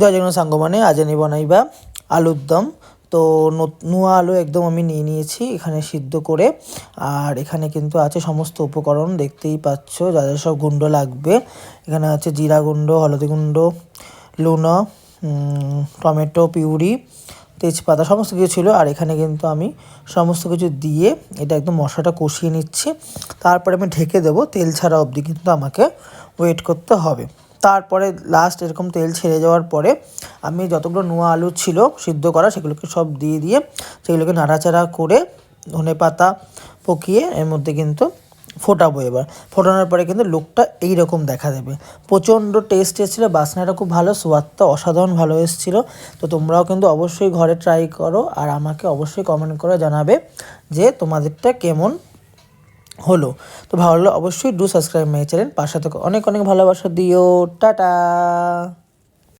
জয় জগন্নাথ সাঙ্গମାନେ আজ আমি বনাইবা আলুর দম। তো নোয়া আলু একদম আমি নিয়ে নিয়েছি এখানে সিদ্ধ করে। আর এখানে কিন্তু আছে সমস্ত উপকরণ, দেখতেই পাচ্ছ যা যা সব গুঁড়ো লাগবে। এখানে আছে জিরা গুঁড়ো, হলদি গুঁড়ো, লুন, টমেটো পিউরি, তেজপাতা সমস্ত কিছু ছিল। আর এখানে কিন্তু আমি সমস্ত কিছু দিয়ে এটা একদম মশলাটা কষিয়ে নিচ্ছি। তারপরে আমি ঢেকে দেবো, তেল ছাড়া অবধি কিন্তু আমাকে ওয়েট করতে হবে। তারপরে লাস্ট এরকম তেল ছেড়ে যাওয়ার পরে আমি যতগুলো নোয়া আলু ছিল সিদ্ধ করা সেগুলোকে সব দিয়ে সেগুলোকে নাড়াচাড়া করে ধনে পাতা পকিয়ে এর মধ্যে কিন্তু ফোটাবো। এবার ফোটানোর পরে কিন্তু লুকটা এইরকম দেখা দেবে। প্রচণ্ড টেস্ট এসেছিলো, বাসনাটা খুব ভালো, স্বাদটা অসাধারণ ভালো এসেছিলো। তো তোমরাও কিন্তু অবশ্যই ঘরে ট্রাই করো আর আমাকে অবশ্যই কমেন্ট করে জানাবে যে তোমাদেরটা কেমন হলো। তো ভালো লাগলে অবশ্যই ডু সাবস্ক্রাইব মাই চ্যানেল, পাশে থেকে অনেক অনেক ভালোবাসা দিও। টাটা।